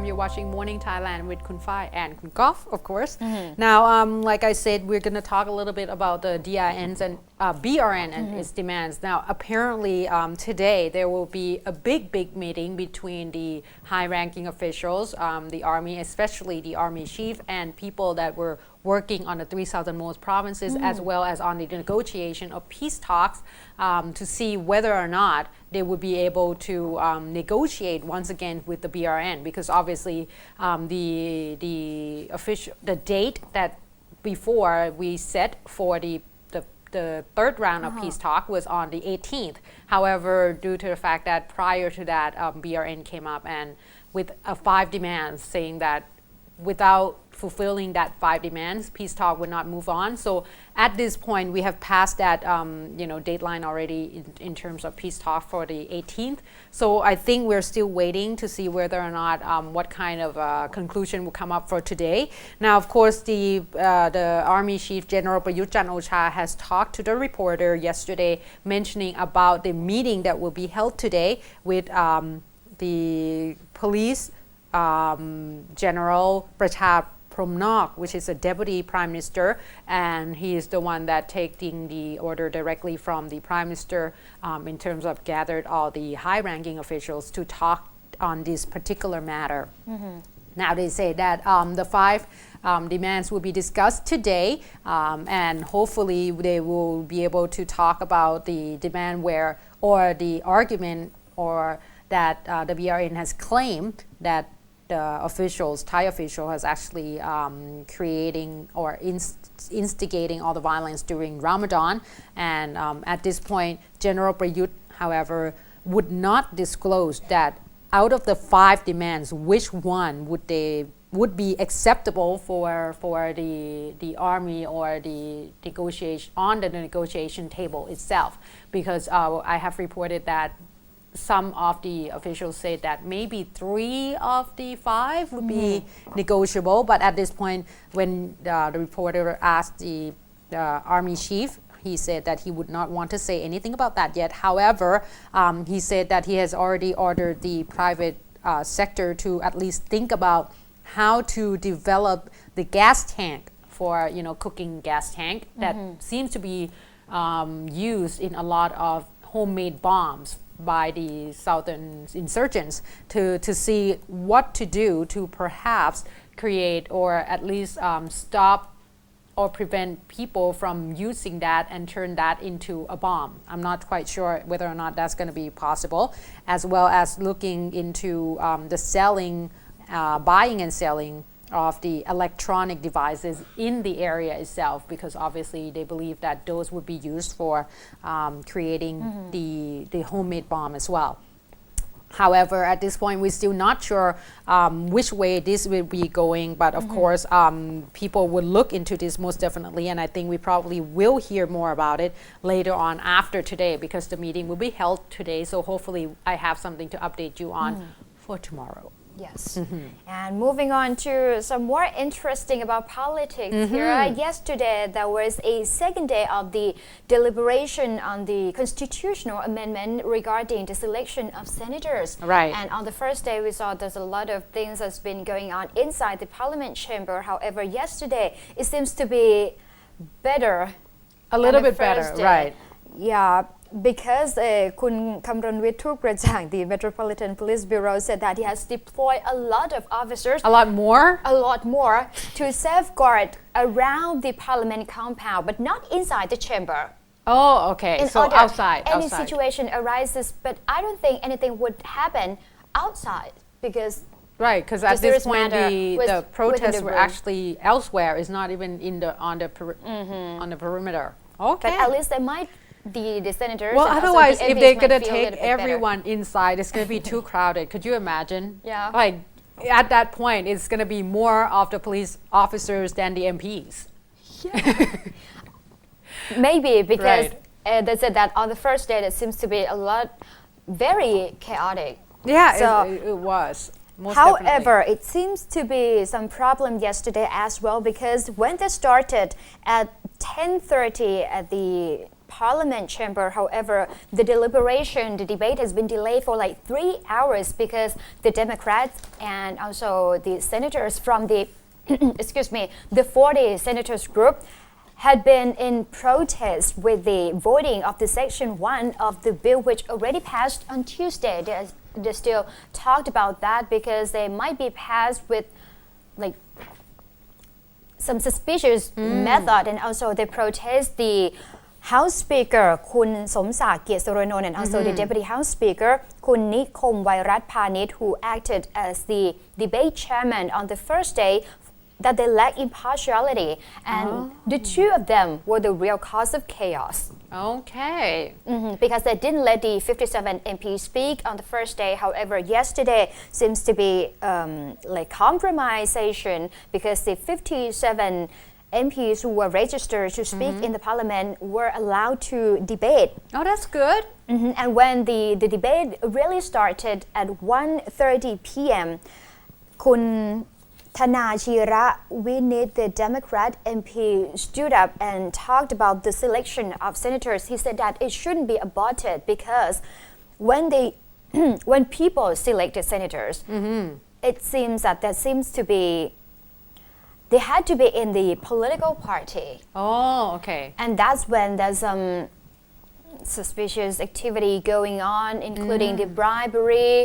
time you're watching Morning Thailand with Kun Phai and Kun Goff, of course. Now, like I said, we're going to talk a little bit about the DRNs and BRN and its demands. Now, apparently today there will be a big meeting between the high-ranking officials, the army, especially the army chief, and people that were working on the 3 southernmost provinces, as well as on the negotiation of peace talks to see whether or not they would be able to negotiate once again with the BRN, because obviously the date that before we set for the third round of peace talk was on the 18th. However, due to the fact that prior to that, BRN came up and with 5 demands, saying that without fulfilling that 5 demands, peace talk would not move on. So at this point, we have passed that deadline already in terms of peace talk for the 18th. So I think we're still waiting to see whether or not what kind of conclusion will come up for today. Now, of course, the Army Chief General Prayut Chan-o-cha has talked to the reporter yesterday, mentioning about the meeting that will be held today with the police General Prachap Promnok, which is a deputy prime minister, and he is the one that taking the order directly from the prime minister in terms of gathered all the high-ranking officials to talk on this particular matter. Now they say that the 5 demands will be discussed today, and hopefully they will be able to talk about the demand or the argument or that the BRN has claimed that the Thai official has actually creating or instigating all the violence during Ramadan. And at this point, General Prayut, however, would not disclose that out of the 5 demands, which one would be acceptable for the army or the negotiation on the negotiation table itself. Because I have reported that some of the officials say that maybe 3 of the 5 would be negotiable, but at this point, when the reporter asked the army chief, he said that he would not want to say anything about that yet. However, he said that he has already ordered the private sector to at least think about how to develop the gas tank for cooking gas tank that seems to be used in a lot of homemade bombs by the southern insurgents, to see what to do to perhaps create or at least stop or prevent people from using that and turn that into a bomb. I'm not quite sure whether or not that's going to be possible, as well as looking into the buying and selling of the electronic devices in the area itself, because obviously they believe that those would be used for creating the homemade bomb as well. However, at this point, we're still not sure which way this will be going, but of course, people would look into this most definitely, and I think we probably will hear more about it later on after today, because the meeting will be held today, so hopefully I have something to update you on for tomorrow. Yes. And moving on to some more interesting about politics here. Yesterday, there was a second day of the deliberation on the constitutional amendment regarding the selection of senators. Right. And on the first day, we saw there's a lot of things that's been going on inside the parliament chamber. However, yesterday, it seems to be better. A little bit better, right. Yeah. Because Kun Kamranwit Thukrajang, the Metropolitan Police Bureau, said that he has deployed a lot of officers. A lot more? A lot more to safeguard around the parliament compound, but not inside the chamber. Oh, okay. So outside. Any situation arises, but I don't think anything would happen outside because. Right, because at this point the protests were actually elsewhere. It's not even on the perimeter. Okay. But at least they might. The senators. Well, otherwise, if they're gonna take everyone inside, it's gonna be too crowded. Could you imagine? Yeah. Like at that point, it's gonna be more of the police officers than the MPs. Yeah. Maybe because they said that on the first day, it seems to be very chaotic. Yeah, so, it was. However, it seems to be some problem yesterday as well, because when they started at 10:30 at the Parliament chamber. However, the debate has been delayed for like 3 hours because the Democrats and also the senators from the, the 40 senators group had been in protest with the voting of the Section 1 of the bill, which already passed on Tuesday. They still talked about that because they might be passed with like some suspicious method, and also they protest the House Speaker คุณสมศักดิ์ เกียรติสุรนนท์ and also the Deputy House Speaker คุณนิคม ไวรัชพานิช who acted as the debate chairman on the first day, that they lack impartiality, and the two of them were the real cause of chaos. Okay. Because they didn't let the 57 MPs speak on the first day. However, yesterday seems to be like compromisation because the 57 MPs who were registered to speak in the parliament were allowed to debate. Oh, that's good. And when the debate really started at 1:30 p.m., คุณธนาชีระวินิจ the Democrat MP stood up and talked about the selection of senators. He said that it shouldn't be aborted because when people selected senators, it seems that seems to be they had to be in the political party. Oh, okay. And that's when there's some suspicious activity going on, including the bribery,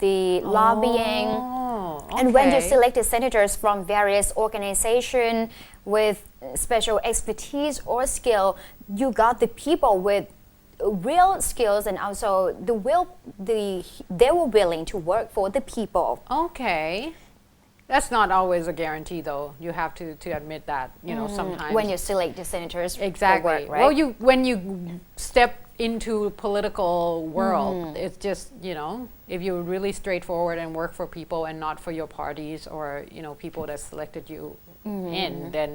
the lobbying. Okay. And when you selected senators from various organizations with special expertise or skill, you got the people with real skills, and also they were willing to work for the people. Okay. That's not always a guarantee, though. You have to admit that, sometimes. When you select the senators exactly. for work, right? Well, when you step into political world, it's just, if you're really straightforward and work for people and not for your parties or, people that selected you in, then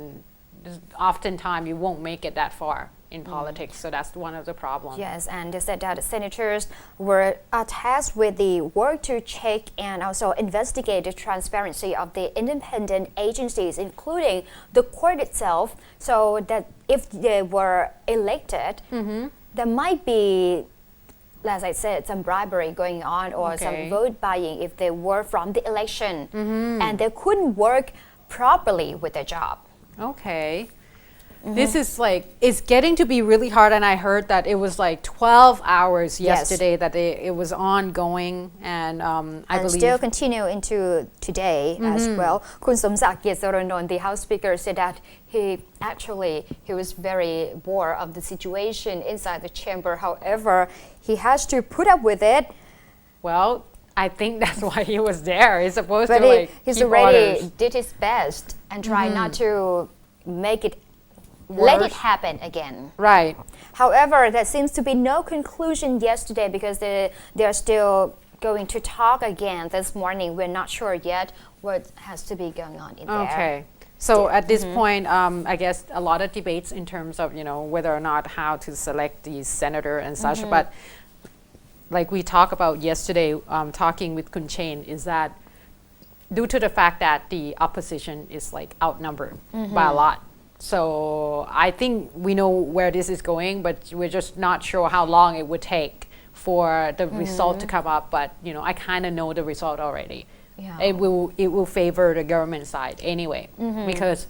oftentimes you won't make it that far in politics. So that's one of the problems. Yes, and they said that the senators were tasked with the work to check and also investigate the transparency of the independent agencies, including the court itself, so that if they were elected, there might be, as I said, some bribery going on or some vote buying if they were from the election, and they couldn't work properly with their job. Okay. This is it's getting to be really hard, and I heard that it was 12 hours yesterday that it was ongoing, and I believe still continue into today as well. คุณสมศักดิ์ เกียรติสุรนนท์ the House Speaker, said that he was very bored of the situation inside the chamber. However, he has to put up with it. Well, I think that's why he was there. He's supposed to he's keep already orders. did his best and try not to make it let it happen again. Right. However, there seems to be no conclusion yesterday because they are still going to talk again this morning. We're not sure yet what has to be going on in there. Okay. So at this point, I guess a lot of debates in terms of, whether or not how to select the senator and such. But like we talked about yesterday, talking with Kun Chain, is that due to the fact that the opposition is outnumbered by a lot. So I think we know where this is going, but we're just not sure how long it would take for the result to come up. But I kind of know the result already. Yeah. It will favor the government side anyway, because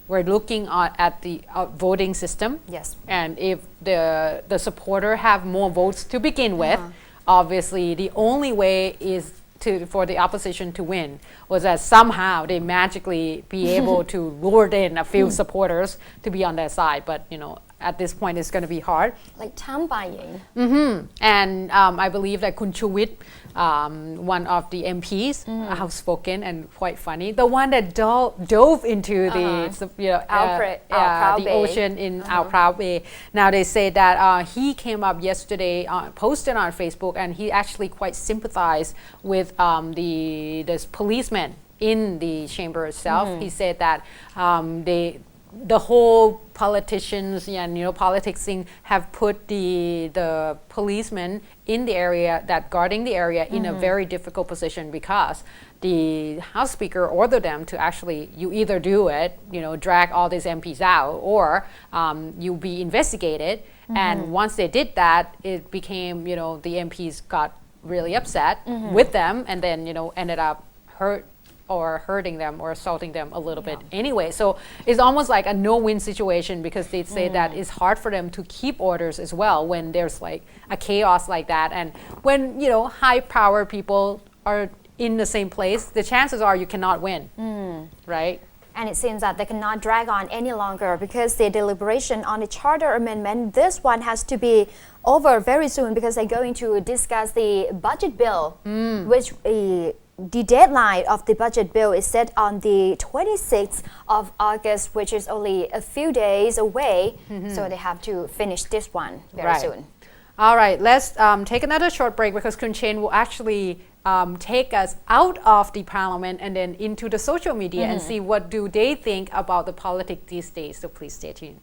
we're looking at the voting system. Yes. And if the supporter have more votes to begin with, obviously the only way is for the opposition to win was that somehow they magically be able to lure in a few supporters to be on their side. But at this point it's going to be hard. Like time buying. And I believe that Kun Chuwit, one of the MPs, outspoken and quite funny, the one that dove into the ocean in Ao Prao Bay. Now they say that he came up yesterday, posted on Facebook, and he actually quite sympathized with the policemen in the chamber itself. He said that the whole politicians and politics thing have put the policemen in the area that guarding the area in a very difficult position, because the House Speaker ordered them to actually, you either do it, drag all these MPs out, or you'll be investigated. And once they did that, it became, the MPs got really upset with them, and then ended up hurting them or assaulting them a little bit anyway. So it's almost like a no-win situation, because they say that it's hard for them to keep orders as well when there's like a chaos like that. And when high power people are in the same place, the chances are you cannot win, right? And it seems that they cannot drag on any longer, because the deliberation on the charter amendment, this one has to be over very soon, because they're going to discuss the budget bill, which the deadline of the budget bill is set on the 26th of August, which is only a few days away. So they have to finish this one very soon. All right, let's take another short break, because Kun Chen will actually take us out of the parliament and then into the social media and see what do they think about the politics these days. So please stay tuned.